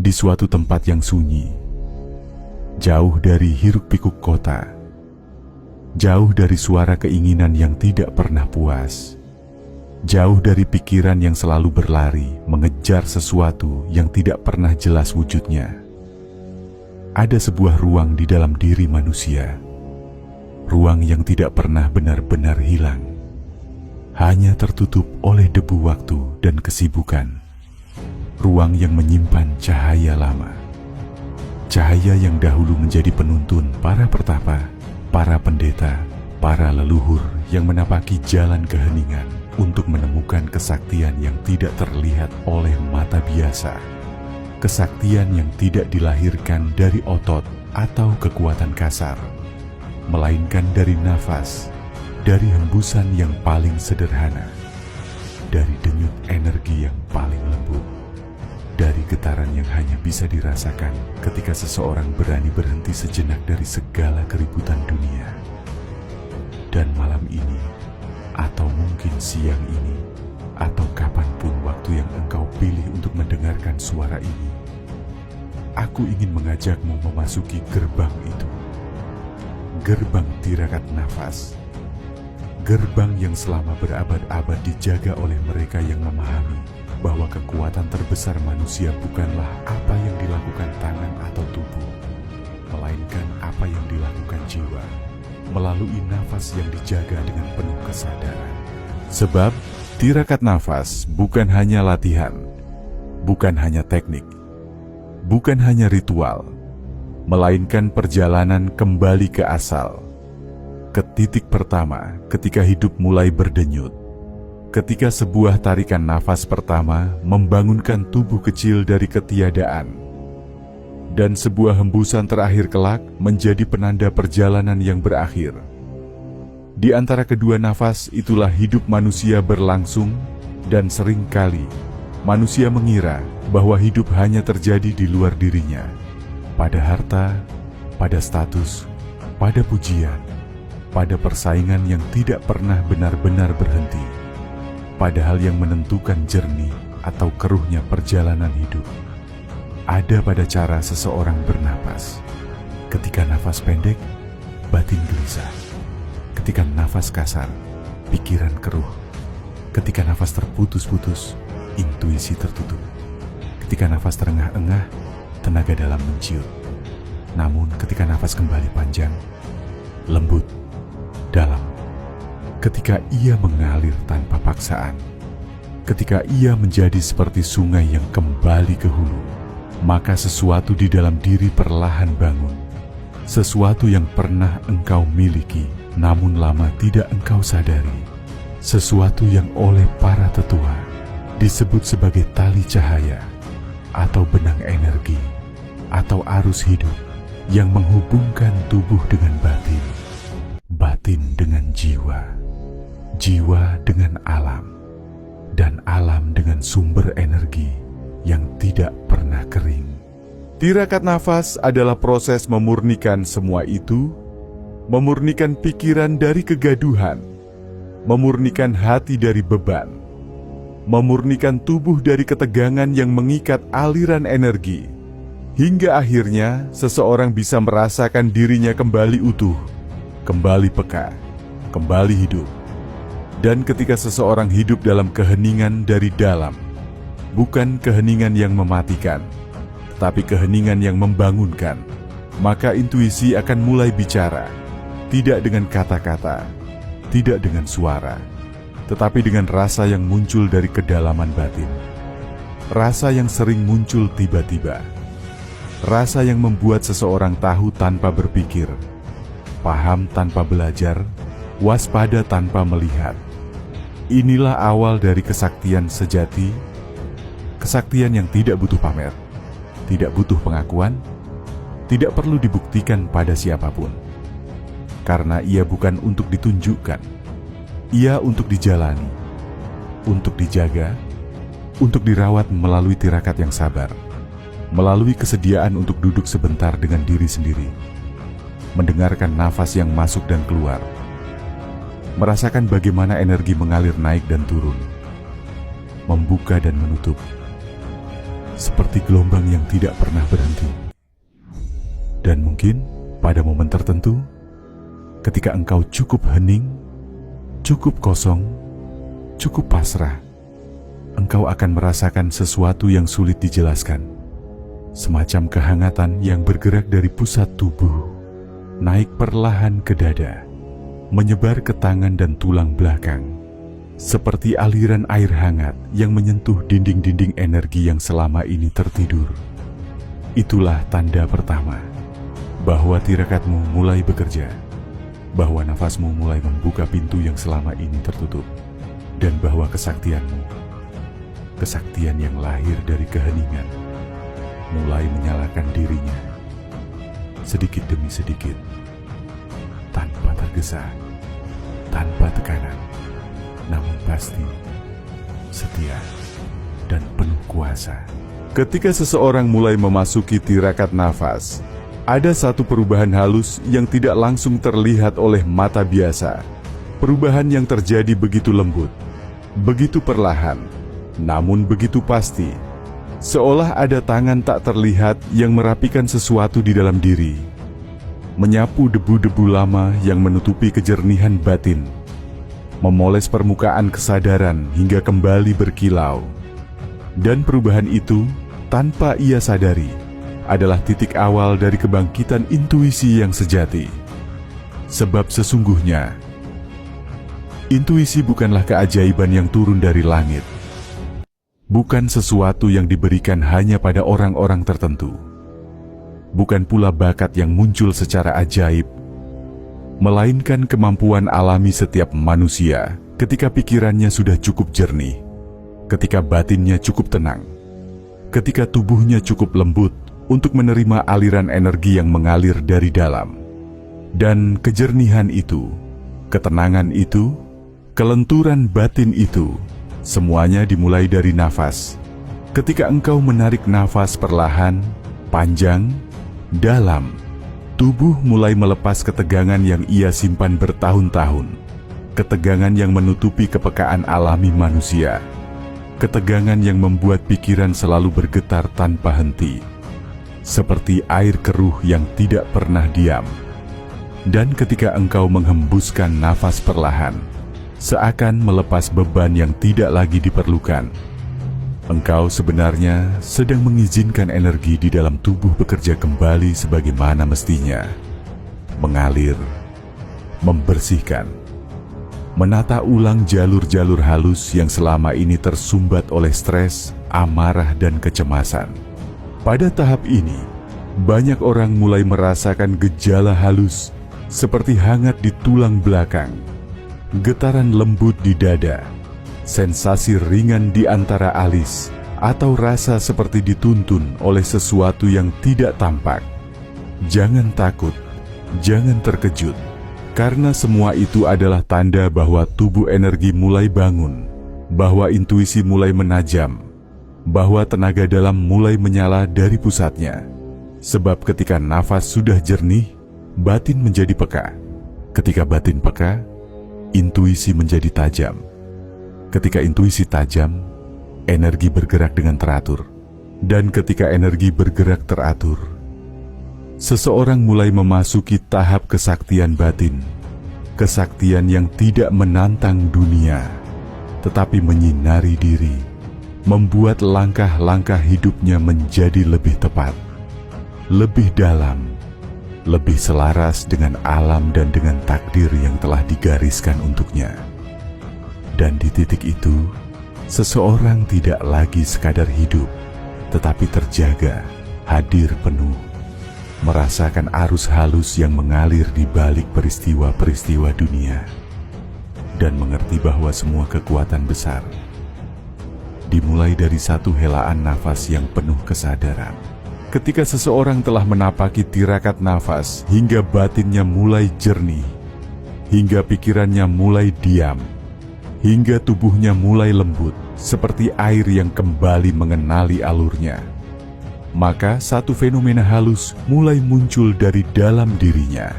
di suatu tempat yang sunyi, jauh dari hiruk-pikuk kota, jauh dari suara keinginan yang tidak pernah puas, jauh dari pikiran yang selalu berlari mengejar sesuatu yang tidak pernah jelas wujudnya. Ada sebuah ruang di dalam diri manusia, ruang yang tidak pernah benar-benar hilang, hanya tertutup oleh debu waktu dan kesibukan. Ruang yang menyimpan cahaya lama, cahaya yang dahulu menjadi penuntun para pertapa, para pendeta, para leluhur yang menapaki jalan keheningan untuk menemukan kesaktian yang tidak terlihat oleh mata biasa. Kesaktian yang tidak dilahirkan dari otot atau kekuatan kasar, melainkan dari nafas, dari hembusan yang paling sederhana, dari denyut energi yang paling lembut, dari getaran yang hanya bisa dirasakan ketika seseorang berani berhenti sejenak dari segala keributan dunia. Dan malam ini, atau mungkin siang ini, atau kapanpun waktu yang engkau pilih untuk mendengarkan suara ini, aku ingin mengajakmu memasuki gerbang itu. Gerbang tirakat nafas. Gerbang yang selama berabad-abad dijaga oleh mereka yang memahami bahwa kekuatan terbesar manusia bukanlah apa yang dilakukan tangan atau tubuh, melainkan apa yang dilakukan jiwa, melalui nafas yang dijaga dengan penuh kesadaran. Sebab tirakat nafas bukan hanya latihan, bukan hanya teknik, bukan hanya ritual, melainkan perjalanan kembali ke asal, ke titik pertama ketika hidup mulai berdenyut, ketika sebuah tarikan nafas pertama membangunkan tubuh kecil dari ketiadaan, dan sebuah hembusan terakhir kelak menjadi penanda perjalanan yang berakhir. Di antara kedua nafas itulah hidup manusia berlangsung, dan seringkali manusia mengira bahwa hidup hanya terjadi di luar dirinya, pada harta, pada status, pada pujian, pada persaingan yang tidak pernah benar-benar berhenti, pada hal yang menentukan jernih atau keruhnya perjalanan hidup. Ada pada cara seseorang bernapas. Ketika nafas pendek, batin gelisah. Ketika nafas kasar, pikiran keruh. Ketika nafas terputus-putus, intuisi tertutup. Ketika nafas terengah-engah, tenaga dalam menciut. Namun ketika nafas kembali panjang, lembut, dalam. Ketika ia mengalir tanpa paksaan, ketika ia menjadi seperti sungai yang kembali ke hulu, maka sesuatu di dalam diri perlahan bangun. Sesuatu yang pernah engkau miliki, namun lama tidak engkau sadari. Sesuatu yang oleh para tetua disebut sebagai tali cahaya, atau benang energi, atau arus hidup yang menghubungkan tubuh dengan batin, batin dengan jiwa, jiwa dengan alam, dan alam dengan sumber energi yang tidak pernah kering. Tirakat nafas adalah proses memurnikan semua itu, memurnikan pikiran dari kegaduhan, memurnikan hati dari beban, memurnikan tubuh dari ketegangan yang mengikat aliran energi, hingga akhirnya seseorang bisa merasakan dirinya kembali utuh, kembali peka, kembali hidup. Dan ketika seseorang hidup dalam keheningan dari dalam, bukan keheningan yang mematikan, tetapi keheningan yang membangunkan, maka intuisi akan mulai bicara, tidak dengan kata-kata, tidak dengan suara, tetapi dengan rasa yang muncul dari kedalaman batin. Rasa yang sering muncul tiba-tiba. Rasa yang membuat seseorang tahu tanpa berpikir, paham tanpa belajar, waspada tanpa melihat. Inilah awal dari kesaktian sejati, kesaktian yang tidak butuh pamer, tidak butuh pengakuan, tidak perlu dibuktikan pada siapapun. Karena ia bukan untuk ditunjukkan, ia untuk dijalani, untuk dijaga, untuk dirawat melalui tirakat yang sabar, melalui kesediaan untuk duduk sebentar dengan diri sendiri, mendengarkan nafas yang masuk dan keluar, merasakan bagaimana energi mengalir naik dan turun, membuka dan menutup, seperti gelombang yang tidak pernah berhenti. Dan mungkin pada momen tertentu, ketika engkau cukup hening, cukup kosong, cukup pasrah, engkau akan merasakan sesuatu yang sulit dijelaskan. Semacam kehangatan yang bergerak dari pusat tubuh, naik perlahan ke dada, menyebar ke tangan dan tulang belakang, seperti aliran air hangat yang menyentuh dinding-dinding energi yang selama ini tertidur. Itulah tanda pertama bahwa tirakatmu mulai bekerja, bahwa nafasmu mulai membuka pintu yang selama ini tertutup, dan bahwa kesaktianmu, kesaktian yang lahir dari keheningan, mulai menyalakan dirinya, sedikit demi sedikit, tanpa tergesa, tanpa tekanan, namun pasti, setia, dan penuh kuasa. Ketika seseorang mulai memasuki tirakat nafas, ada satu perubahan halus yang tidak langsung terlihat oleh mata biasa. Perubahan yang terjadi begitu lembut, begitu perlahan, namun begitu pasti. Seolah ada tangan tak terlihat yang merapikan sesuatu di dalam diri, menyapu debu-debu lama yang menutupi kejernihan batin, memoles permukaan kesadaran hingga kembali berkilau. Dan perubahan itu, tanpa ia sadari, adalah titik awal dari kebangkitan intuisi yang sejati. Sebab sesungguhnya, intuisi bukanlah keajaiban yang turun dari langit, bukan sesuatu yang diberikan hanya pada orang-orang tertentu, bukan pula bakat yang muncul secara ajaib, melainkan kemampuan alami setiap manusia ketika pikirannya sudah cukup jernih, ketika batinnya cukup tenang, ketika tubuhnya cukup lembut untuk menerima aliran energi yang mengalir dari dalam. Dan kejernihan itu, ketenangan itu, kelenturan batin itu, semuanya dimulai dari nafas. Ketika engkau menarik nafas perlahan, panjang, dalam, tubuh mulai melepas ketegangan yang ia simpan bertahun-tahun. Ketegangan yang menutupi kepekaan alami manusia. Ketegangan yang membuat pikiran selalu bergetar tanpa henti, seperti air keruh yang tidak pernah diam. Dan ketika engkau menghembuskan nafas perlahan, seakan melepas beban yang tidak lagi diperlukan, engkau sebenarnya sedang mengizinkan energi di dalam tubuh bekerja kembali sebagaimana mestinya, mengalir, membersihkan, menata ulang jalur-jalur halus yang selama ini tersumbat oleh stres, amarah, dan kecemasan. Pada tahap ini, banyak orang mulai merasakan gejala halus seperti hangat di tulang belakang, getaran lembut di dada, sensasi ringan di antara alis, atau rasa seperti dituntun oleh sesuatu yang tidak tampak. Jangan takut, jangan terkejut, karena semua itu adalah tanda bahwa tubuh energi mulai bangun, bahwa intuisi mulai menajam, bahwa tenaga dalam mulai menyala dari pusatnya. Sebab ketika nafas sudah jernih, batin menjadi peka. Ketika batin peka, intuisi menjadi tajam. Ketika intuisi tajam, energi bergerak dengan teratur. Dan ketika energi bergerak teratur, seseorang mulai memasuki tahap kesaktian batin. Kesaktian yang tidak menantang dunia, tetapi menyinari diri, membuat langkah-langkah hidupnya menjadi lebih tepat, lebih dalam, lebih selaras dengan alam dan dengan takdir yang telah digariskan untuknya. Dan di titik itu, seseorang tidak lagi sekadar hidup, tetapi terjaga, hadir penuh, merasakan arus halus yang mengalir di balik peristiwa-peristiwa dunia, dan mengerti bahwa semua kekuatan besar dimulai dari satu helaan nafas yang penuh kesadaran. Ketika seseorang telah menapaki tirakat nafas hingga batinnya mulai jernih, hingga pikirannya mulai diam, hingga tubuhnya mulai lembut seperti air yang kembali mengenali alurnya, maka satu fenomena halus mulai muncul dari dalam dirinya.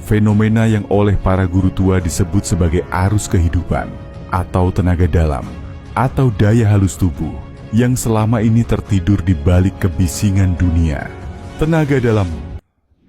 Fenomena yang oleh para guru tua disebut sebagai arus kehidupan, atau tenaga dalam, atau daya halus tubuh, yang selama ini tertidur di balik kebisingan dunia. Tenaga dalammu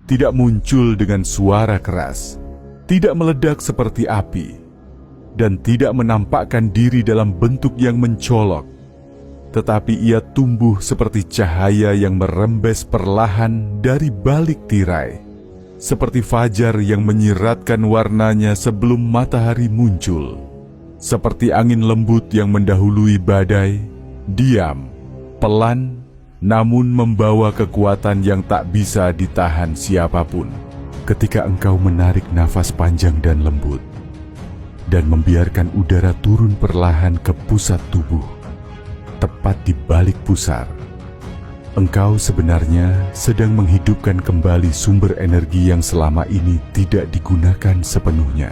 tidak muncul dengan suara keras, tidak meledak seperti api, dan tidak menampakkan diri dalam bentuk yang mencolok, tetapi ia tumbuh seperti cahaya yang merembes perlahan dari balik tirai, seperti fajar yang menyiratkan warnanya sebelum matahari muncul, seperti angin lembut yang mendahului badai, diam, pelan, namun membawa kekuatan yang tak bisa ditahan siapapun. Ketika engkau menarik nafas panjang dan lembut, dan membiarkan udara turun perlahan ke pusat tubuh, tepat di balik pusar, engkau sebenarnya sedang menghidupkan kembali sumber energi yang selama ini tidak digunakan sepenuhnya.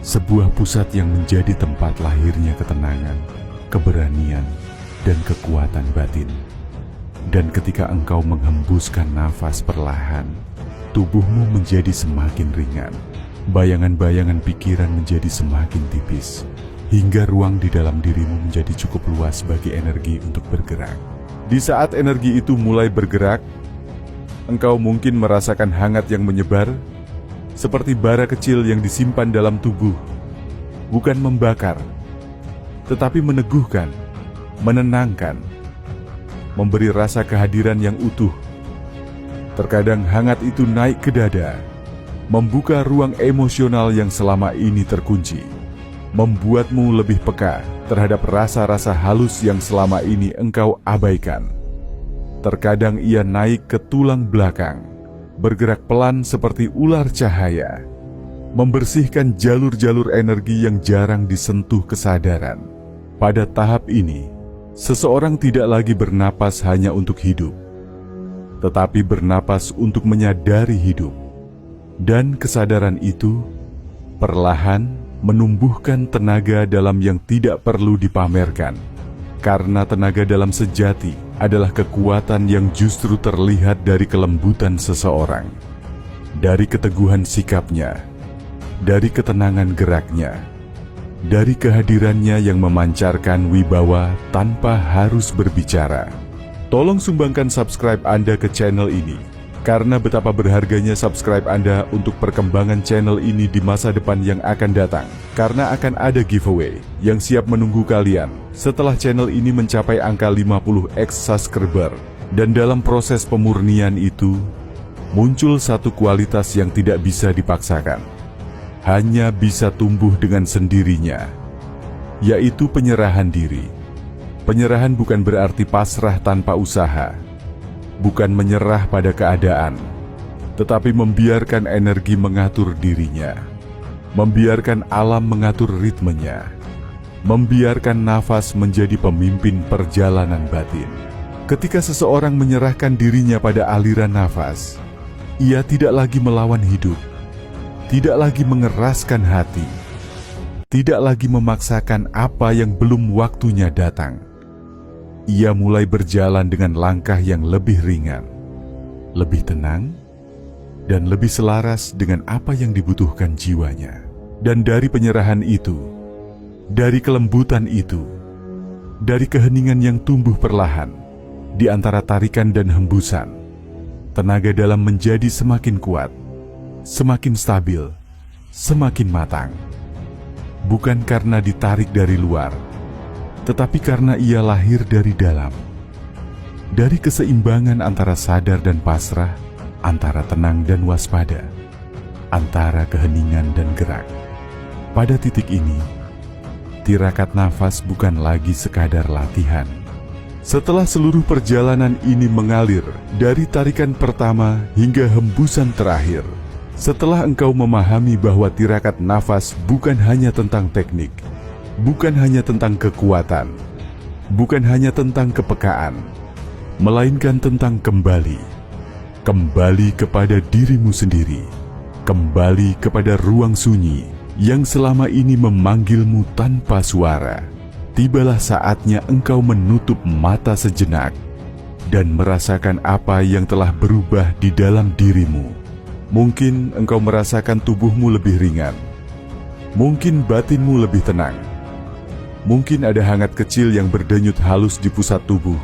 Sebuah pusat yang menjadi tempat lahirnya ketenangan, keberanian, dan kekuatan batin. Dan ketika engkau menghembuskan nafas perlahan, tubuhmu menjadi semakin ringan. Bayangan-bayangan pikiran menjadi semakin tipis, hingga ruang di dalam dirimu menjadi cukup luas bagi energi untuk bergerak. Di saat energi itu mulai bergerak, engkau mungkin merasakan hangat yang menyebar, seperti bara kecil yang disimpan dalam tubuh. Bukan membakar, tetapi meneguhkan, menenangkan, memberi rasa kehadiran yang utuh. Terkadang hangat itu naik ke dada, membuka ruang emosional yang selama ini terkunci, membuatmu lebih peka terhadap rasa-rasa halus yang selama ini engkau abaikan. Terkadang ia naik ke tulang belakang, bergerak pelan seperti ular cahaya, membersihkan jalur-jalur energi yang jarang disentuh kesadaran. Pada tahap ini, seseorang tidak lagi bernapas hanya untuk hidup, tetapi bernapas untuk menyadari hidup. Dan kesadaran itu perlahan menumbuhkan tenaga dalam yang tidak perlu dipamerkan. Karena tenaga dalam sejati adalah kekuatan yang justru terlihat dari kelembutan seseorang, dari keteguhan sikapnya, dari ketenangan geraknya, dari kehadirannya yang memancarkan wibawa tanpa harus berbicara. Tolong sumbangkan subscribe Anda ke channel ini, karena betapa berharganya subscribe Anda untuk perkembangan channel ini di masa depan yang akan datang. Karena akan ada giveaway yang siap menunggu kalian setelah channel ini mencapai angka 50x subscriber. Dan dalam proses pemurnian itu, muncul satu kualitas yang tidak bisa dipaksakan, hanya bisa tumbuh dengan sendirinya, yaitu penyerahan diri. Penyerahan bukan berarti pasrah tanpa usaha, bukan menyerah pada keadaan, tetapi membiarkan energi mengatur dirinya, membiarkan alam mengatur ritmenya, membiarkan nafas menjadi pemimpin perjalanan batin. Ketika seseorang menyerahkan dirinya pada aliran nafas, ia tidak lagi melawan hidup, tidak lagi mengeraskan hati, tidak lagi memaksakan apa yang belum waktunya datang. Ia mulai berjalan dengan langkah yang lebih ringan, lebih tenang, dan lebih selaras dengan apa yang dibutuhkan jiwanya. Dan dari penyerahan itu, dari kelembutan itu, dari keheningan yang tumbuh perlahan, di antara tarikan dan hembusan, tenaga dalam menjadi semakin kuat, semakin stabil, semakin matang. Bukan karena ditarik dari luar, tetapi karena ia lahir dari dalam, dari keseimbangan antara sadar dan pasrah, antara tenang dan waspada, antara keheningan dan gerak. Pada titik ini, tirakat nafas bukan lagi sekadar latihan. Setelah seluruh perjalanan ini mengalir dari tarikan pertama hingga hembusan terakhir, setelah engkau memahami bahwa tirakat nafas bukan hanya tentang teknik, bukan hanya tentang kekuatan, bukan hanya tentang kepekaan, melainkan tentang kembali kepada dirimu sendiri, kembali kepada ruang sunyi yang selama ini memanggilmu tanpa suara. Tibalah saatnya engkau menutup mata sejenak dan merasakan apa yang telah berubah di dalam dirimu. Mungkin engkau merasakan tubuhmu lebih ringan, mungkin batinmu lebih tenang, Mungkin ada hangat kecil yang berdenyut halus di pusat tubuh.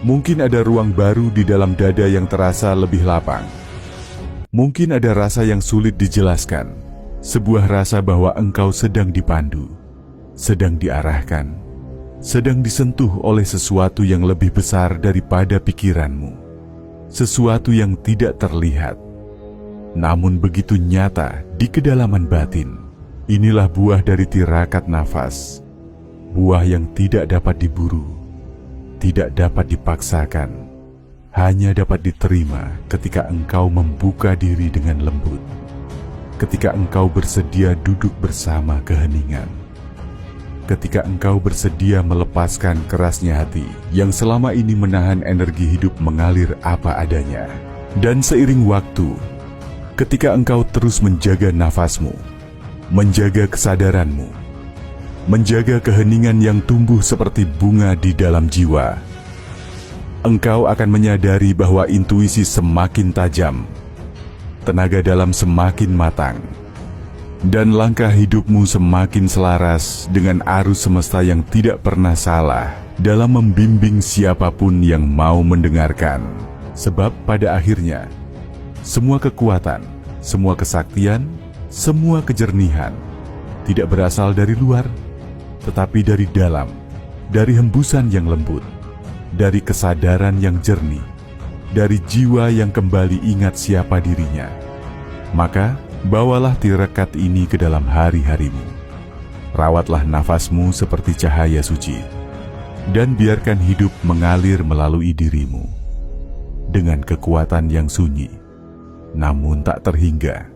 Mungkin ada ruang baru di dalam dada yang terasa lebih lapang. Mungkin ada rasa yang sulit dijelaskan, sebuah rasa bahwa engkau sedang dipandu, sedang diarahkan, sedang disentuh oleh sesuatu yang lebih besar daripada pikiranmu, sesuatu yang tidak terlihat, namun begitu nyata di kedalaman batin. Inilah buah dari tirakat nafas, buah yang tidak dapat diburu, tidak dapat dipaksakan, hanya dapat diterima ketika engkau membuka diri dengan lembut, ketika engkau bersedia duduk bersama keheningan, ketika engkau bersedia melepaskan kerasnya hati yang selama ini menahan energi hidup mengalir apa adanya. Dan seiring waktu, ketika engkau terus menjaga nafasmu, menjaga kesadaranmu, menjaga keheningan yang tumbuh seperti bunga di dalam jiwa, engkau akan menyadari bahwa intuisi semakin tajam, tenaga dalam semakin matang, dan langkah hidupmu semakin selaras dengan arus semesta yang tidak pernah salah dalam membimbing siapapun yang mau mendengarkan. Sebab pada akhirnya, semua kekuatan, semua kesaktian, semua kejernihan tidak berasal dari luar, tetapi dari dalam, dari hembusan yang lembut, dari kesadaran yang jernih, dari jiwa yang kembali ingat siapa dirinya. Maka, bawalah tirakat ini ke dalam hari-harimu. Rawatlah nafasmu seperti cahaya suci, dan biarkan hidup mengalir melalui dirimu dengan kekuatan yang sunyi, namun tak terhingga.